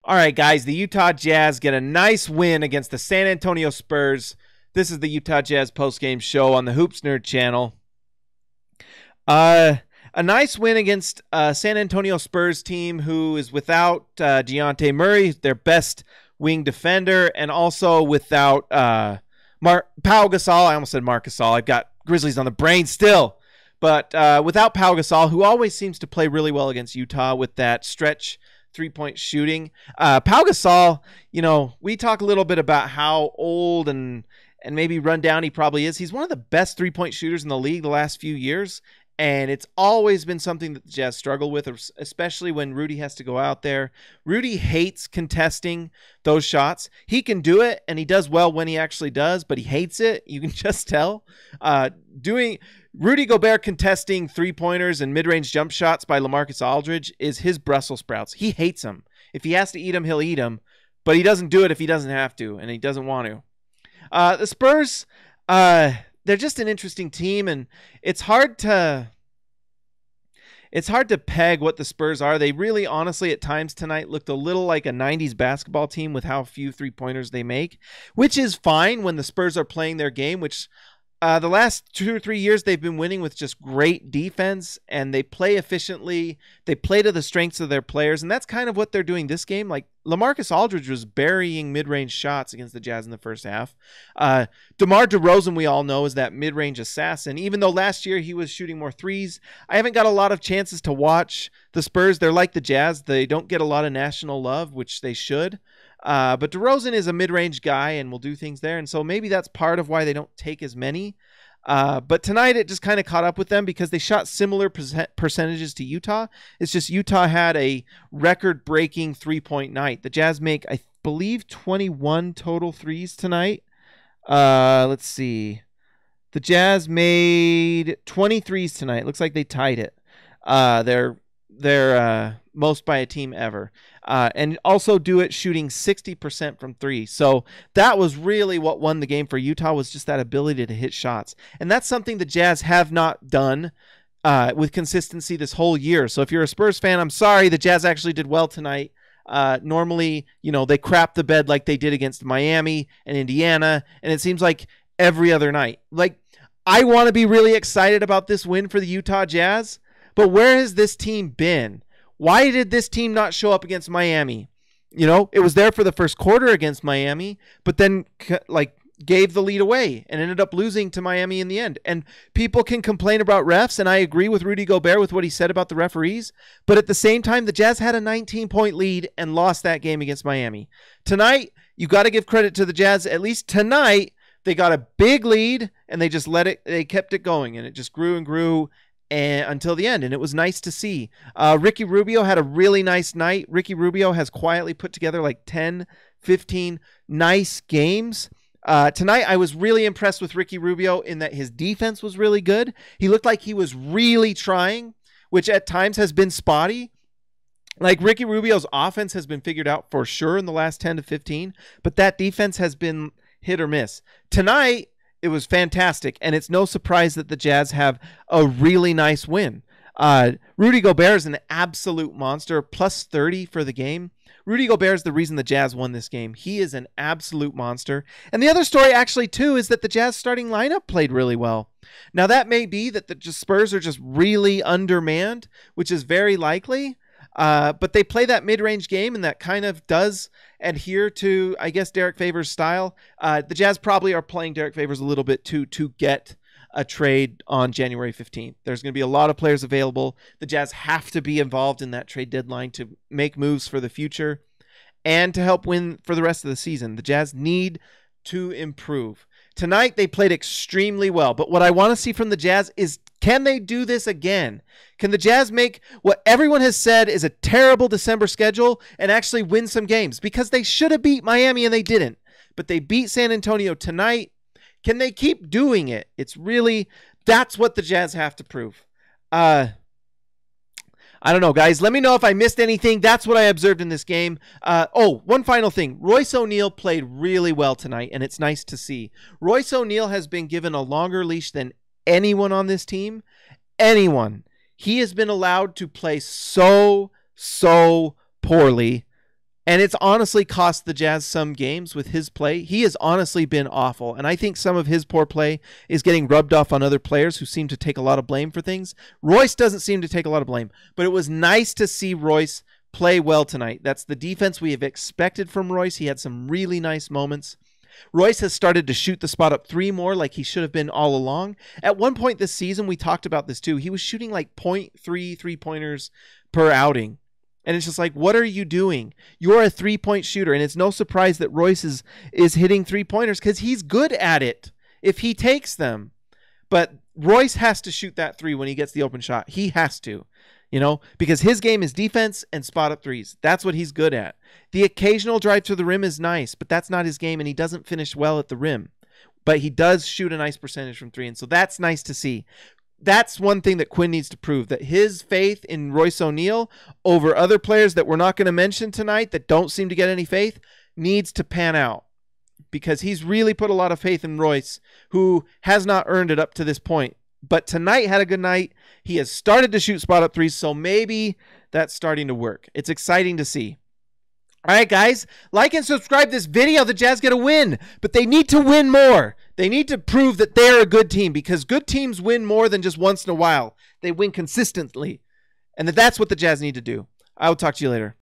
All right, guys, the Utah Jazz get a nice win against the San Antonio Spurs. This is the Utah Jazz postgame show on the Hoops Nerd channel. A nice win against San Antonio Spurs team who is without Dejounte Murray, their best wing defender, and also without Pau Gasol. I almost said Marc Gasol. I've got Grizzlies on the brain still. But without Pau Gasol, who always seems to play really well against Utah with that stretch three-point shooting. Pau Gasol, you know, we talk a little bit about how old and maybe run down he probably is. He's one of the best three-point shooters in the league the last few years, and it's always been something that the Jazz struggle with, especially when Rudy has to go out there. Rudy hates contesting those shots. He can do it, and he does well when he actually does, but he hates it. You can just tell. Rudy Gobert contesting three-pointers and mid-range jump shots by LaMarcus Aldridge is his Brussels sprouts. He hates them. If he has to eat them, he'll eat them, but he doesn't do it if he doesn't have to, and he doesn't want to. The Spurs, they're just an interesting team, and it's hard to peg what the Spurs are. They really, honestly, at times tonight looked a little like a 90s basketball team with how few three-pointers they make, which is fine when the Spurs are playing their game, which the last 2 or 3 years they've been winning with just great defense, and they play efficiently. They play to the strengths of their players, and that's kind of what they're doing this game. Like LaMarcus Aldridge was burying mid-range shots against the Jazz in the first half. DeMar DeRozan, we all know, is that mid-range assassin. Even though last year he was shooting more threes, I haven't got a lot of chances to watch the Spurs. They're like the Jazz. They don't get a lot of national love, which they should. But DeRozan is a mid-range guy and will do things there. And so maybe that's part of why they don't take as many. But tonight it just kind of caught up with them because they shot similar percentages to Utah. It's just Utah had a record-breaking three-point night. The Jazz make, I believe, 21 total threes tonight. Let's see. The Jazz made 23s tonight. Looks like they tied it. They're most by a team ever. And also do it shooting 60% from three. So that was really what won the game for Utah, was just that ability to hit shots. And that's something the Jazz have not done with consistency this whole year. So if you're a Spurs fan, I'm sorry. The Jazz actually did well tonight. Normally, you know, they crap the bed like they did against Miami and Indiana. And it seems like every other night. Like, I want to be really excited about this win for the Utah Jazz. But where has this team been? Why did this team not show up against Miami? You know, it was there for the first quarter against Miami, but then gave the lead away and ended up losing to Miami in the end. And people can complain about refs, and I agree with Rudy Gobert with what he said about the referees. But at the same time, the Jazz had a 19-point lead and lost that game against Miami. Tonight, you got to give credit to the Jazz. At least tonight, they got a big lead and they just they kept it going, and it just grew and grew until the end, and it was nice to see. Ricky Rubio had a really nice night. Ricky Rubio has quietly put together like 10, 15 nice games. Tonight, I was really impressed with Ricky Rubio in that his defense was really good. He looked like he was really trying, which at times has been spotty. Like, Ricky Rubio's offense has been figured out for sure in the last 10 to 15, but that defense has been hit or miss. Tonight, it was fantastic, and it's no surprise that the Jazz have a really nice win. Rudy Gobert is an absolute monster, plus 30 for the game. Rudy Gobert is the reason the Jazz won this game. He is an absolute monster. And the other story, actually, too, is that the Jazz starting lineup played really well. Now, that may be that the Spurs are just really undermanned, which is very likely. But they play that mid-range game, and that kind of does adhere to, I guess, Derek Favors' style. The Jazz probably are playing Derek Favors a little bit to get a trade on January 15th. There's going to be a lot of players available. The Jazz have to be involved in that trade deadline to make moves for the future and to help win for the rest of the season. The Jazz need to improve. Tonight, they played extremely well, but what I want to see from the Jazz is, can they do this again? Can the Jazz make what everyone has said is a terrible December schedule and actually win some games? Because they should have beat Miami and they didn't, but they beat San Antonio tonight. Can they keep doing it? It's really, that's what the Jazz have to prove. I don't know, guys. Let me know if I missed anything. That's what I observed in this game. One final thing. Royce O'Neal played really well tonight, and it's nice to see. Royce O'Neal has been given a longer leash than anyone on this team. Anyone. he has been allowed to play so poorly. And it's honestly cost the Jazz some games with his play. He has honestly been awful. And I think some of his poor play is getting rubbed off on other players who seem to take a lot of blame for things. Royce doesn't seem to take a lot of blame. But it was nice to see Royce play well tonight. That's the defense we have expected from Royce. He had some really nice moments. Royce has started to shoot the spot up three more like he should have been all along. At one point this season, we talked about this too. He was shooting like 0.3 3-pointers per outing. And it's just like, what are you doing? You're a three-point shooter, and it's no surprise that Royce is hitting three-pointers because he's good at it if he takes them. But Royce has to shoot that three when he gets the open shot. He has to, because his game is defense and spot-up threes. That's what he's good at. The occasional drive to the rim is nice, but that's not his game, and he doesn't finish well at the rim. But he does shoot a nice percentage from three, and so that's nice to see. That's one thing that Quinn needs to prove, that his faith in Royce O'Neal over other players that we're not going to mention tonight that don't seem to get any faith needs to pan out, because he's really put a lot of faith in Royce, who has not earned it up to this point. But tonight had a good night. He has started to shoot spot up threes, so maybe that's starting to work. It's exciting to see. All right, guys, like and subscribe this video. The Jazz get a win, but they need to win more. They need to prove that they're a good team, because good teams win more than just once in a while. They win consistently, and that's what the Jazz need to do. I will talk to you later.